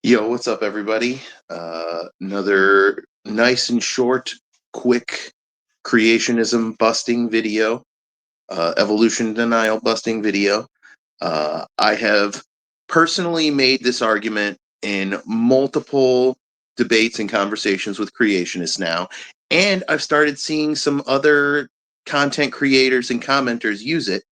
Yo, what's up, everybody? Another nice and short, quick creationism busting video, evolution denial busting video. I have personally made this argument in multiple debates and conversations with creationists now, and I've started seeing some other content creators and commenters use it.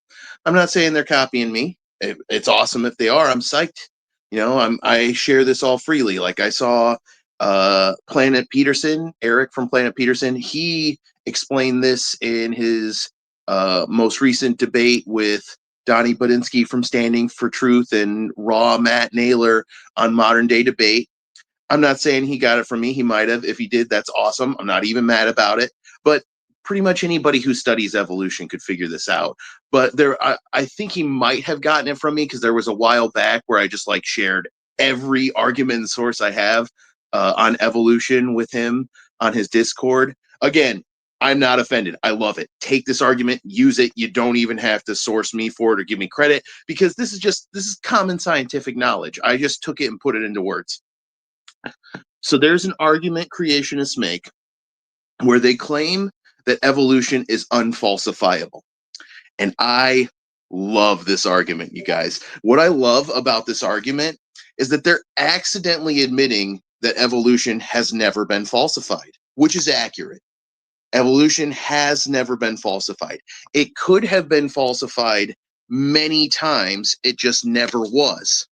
I'm not saying they're copying me. It's awesome if they are. I'm psyched. I share this all freely. Like I saw Planet Peterson, Eric from Planet Peterson, he explained this in his most recent debate with Donnie Budinsky from Standing for Truth and Raw Matt Naylor on Modern Day Debate. I'm not saying he got it from me. He might have. If he did, that's awesome. I'm not even mad about it. But pretty much anybody who studies evolution could figure this out. But I think he might have gotten it from me because there was a while back where I just like shared every argument and source I have on evolution with him on his Discord. Again, I'm not offended. I love it. Take this argument, use it. You don't even have to source me for it or give me credit because this is common scientific knowledge. I just took it and put it into words. So there's an argument creationists make where they claim that evolution is unfalsifiable. And I love this argument, you guys. What I love about this argument is that they're accidentally admitting that evolution has never been falsified, which is accurate. Evolution has never been falsified. It could have been falsified many times, it just never was.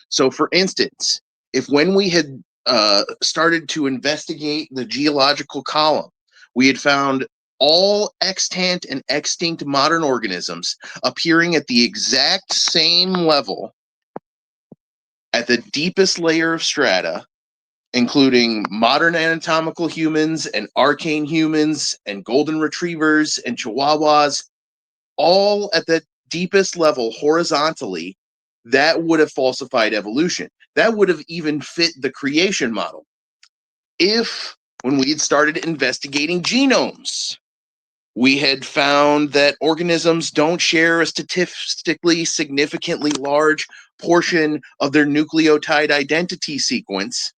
So, for instance, if when we had started to investigate the geological column, we had found all extant and extinct modern organisms appearing at the exact same level at the deepest layer of strata, including modern anatomical humans and arcane humans and golden retrievers and chihuahuas, all at the deepest level horizontally, that would have falsified evolution. That would have even fit the creation model. If, when we had started investigating genomes, we had found that organisms don't share a statistically significantly large portion of their nucleotide identity sequence,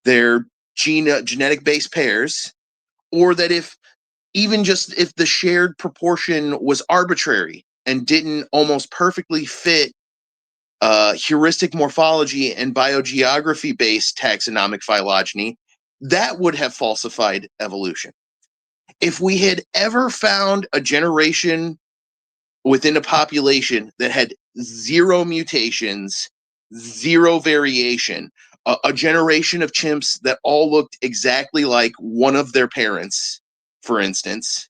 their genetic base pairs, or that if even just if the shared proportion was arbitrary and didn't almost perfectly fit heuristic morphology and biogeography based taxonomic phylogeny, that would have falsified evolution. If we had ever found a generation within a population that had zero mutations, zero variation, a generation of chimps that all looked exactly like one of their parents, for instance,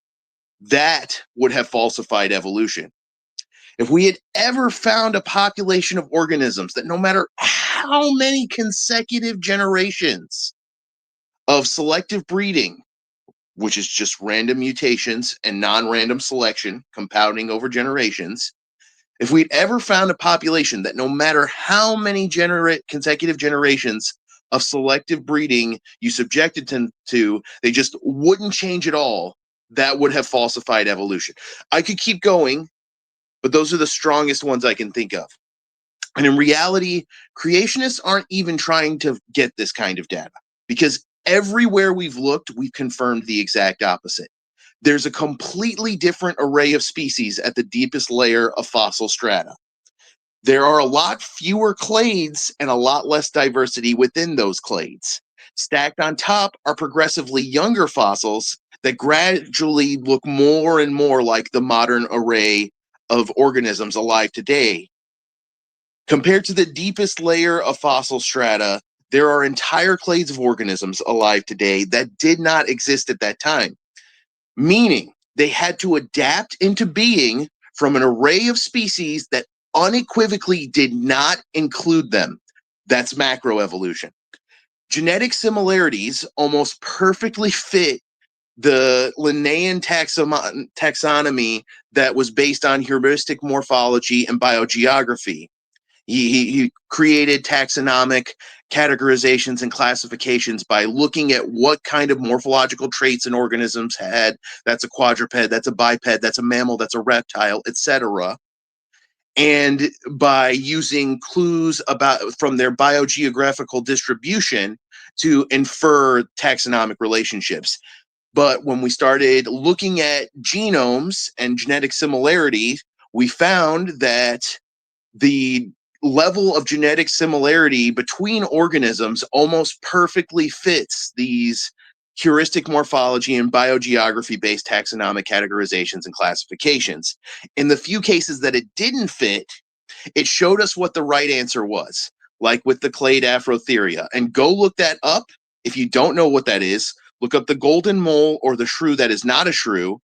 that would have falsified evolution. If we had ever found a population of organisms that no matter how many consecutive generations of selective breeding, which is just random mutations and non-random selection compounding over generations, if we'd ever found a population that no matter how many consecutive generations of selective breeding you subjected them to, they just wouldn't change at all, that would have falsified evolution. I could keep going, but those are the strongest ones I can think of. And in reality, creationists aren't even trying to get this kind of data because everywhere we've looked, we've confirmed the exact opposite. There's a completely different array of species at the deepest layer of fossil strata. There are a lot fewer clades and a lot less diversity within those clades. Stacked on top are progressively younger fossils that gradually look more and more like the modern array of organisms alive today. Compared to the deepest layer of fossil strata, there are entire clades of organisms alive today that did not exist at that time, meaning they had to adapt into being from an array of species that unequivocally did not include them. That's macroevolution. Genetic similarities almost perfectly fit the Linnaean taxonomy that was based on heuristic morphology and biogeography. He created taxonomic categorizations and classifications by looking at what kind of morphological traits an organisms had. That's a quadruped, that's a biped, that's a mammal, that's a reptile, etc. and by using clues from their biogeographical distribution to infer taxonomic relationships. But when we started looking at genomes and genetic similarity, we found that the level of genetic similarity between organisms almost perfectly fits these heuristic morphology and biogeography based taxonomic categorizations and classifications. In the few cases that it didn't fit, it showed us what the right answer was, like with the clade Afrotheria. And go look that up. If you don't know what that is, look up the golden mole or the shrew that is not a shrew.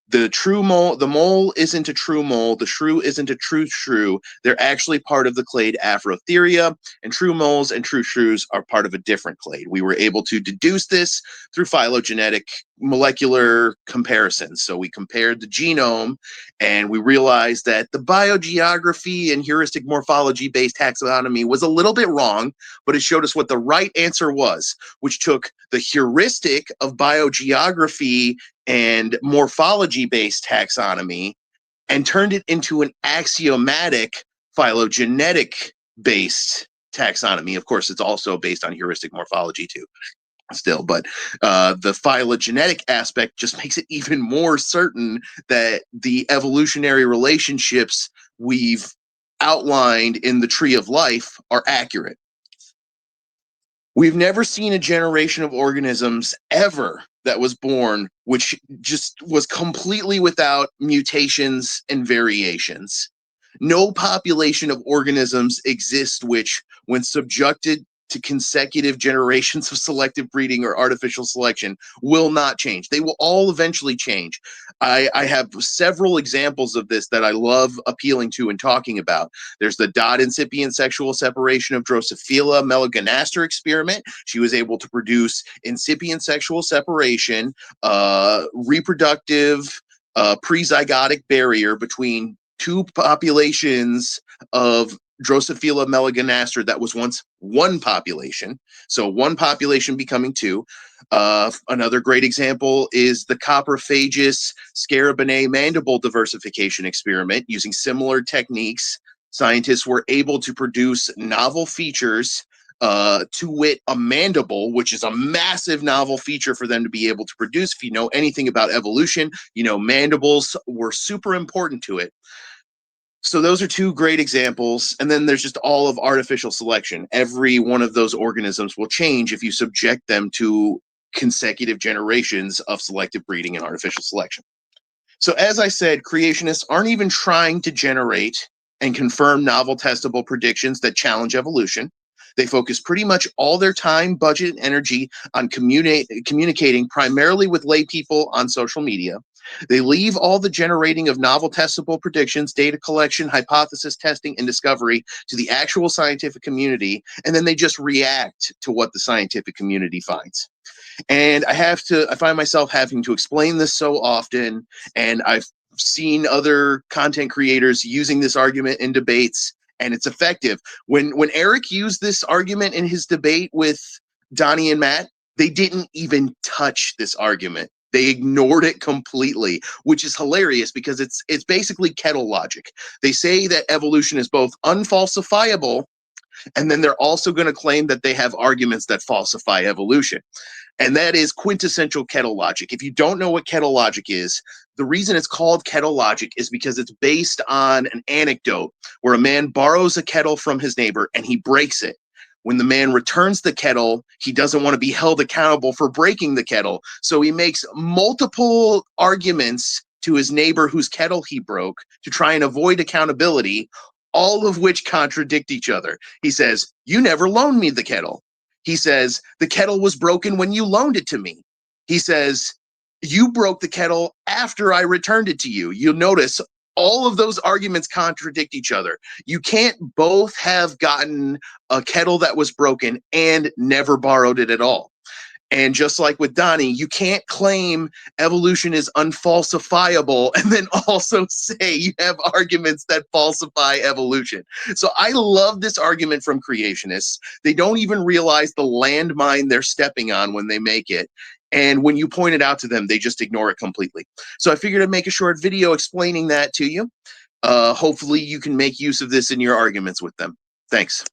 The true mole, the mole isn't a true mole. The shrew isn't a true shrew. They're actually part of the clade Afrotheria, and true moles and true shrews are part of a different clade. We were able to deduce this through phylogenetic molecular comparisons. So we compared the genome and we realized that the biogeography and heuristic morphology based taxonomy was a little bit wrong, but it showed us what the right answer was, which took the heuristic of biogeography and morphology-based taxonomy and turned it into an axiomatic phylogenetic-based taxonomy. Of course, it's also based on heuristic morphology too, still, but the phylogenetic aspect just makes it even more certain that the evolutionary relationships we've outlined in the tree of life are accurate. We've never seen a generation of organisms ever that was born which just was completely without mutations and variations. No population of organisms exists which, when subjected to consecutive generations of selective breeding or artificial selection, will not change. They will all eventually change. I have several examples of this that I love appealing to and talking about. There's the dot incipient sexual separation of Drosophila melanogaster experiment. She was able to produce incipient sexual separation, reproductive prezygotic barrier between two populations of Drosophila melanogaster that was once one population. So one population becoming two. Another great example is the coprophagous scarabinae mandible diversification experiment. Using similar techniques, scientists were able to produce novel features, to wit, a mandible, which is a massive novel feature for them to be able to produce. If you know anything about evolution, you know mandibles were super important to it. So those are two great examples. And then there's just all of artificial selection. Every one of those organisms will change if you subject them to consecutive generations of selective breeding and artificial selection. So as I said, creationists aren't even trying to generate and confirm novel testable predictions that challenge evolution. They focus pretty much all their time, budget, and energy on communicating primarily with lay people on social media. They leave all the generating of novel testable predictions, data collection, hypothesis testing, and discovery to the actual scientific community, and then they just react to what the scientific community finds. And I find myself having to explain this so often, and I've seen other content creators using this argument in debates, and it's effective. When Eric used this argument in his debate with Donnie and Matt, they didn't even touch this argument. They ignored it completely, which is hilarious because it's basically kettle logic. They say that evolution is both unfalsifiable, and then they're also going to claim that they have arguments that falsify evolution. And that is quintessential kettle logic. If you don't know what kettle logic is, the reason it's called kettle logic is because it's based on an anecdote where a man borrows a kettle from his neighbor and he breaks it. When the man returns the kettle, he doesn't want to be held accountable for breaking the kettle. So he makes multiple arguments to his neighbor whose kettle he broke to try and avoid accountability, all of which contradict each other. He says, "You never loaned me the kettle." He says, "The kettle was broken when you loaned it to me." He says, "You broke the kettle after I returned it to you." You'll notice all of those arguments contradict each other. You can't both have gotten a kettle that was broken and never borrowed it at all. And just like with Donnie, you can't claim evolution is unfalsifiable and then also say you have arguments that falsify evolution. So I love this argument from creationists. They don't even realize the landmine they're stepping on when they make it. And when you point it out to them, they just ignore it completely. So I figured I'd make a short video explaining that to you. Hopefully you can make use of this in your arguments with them. Thanks.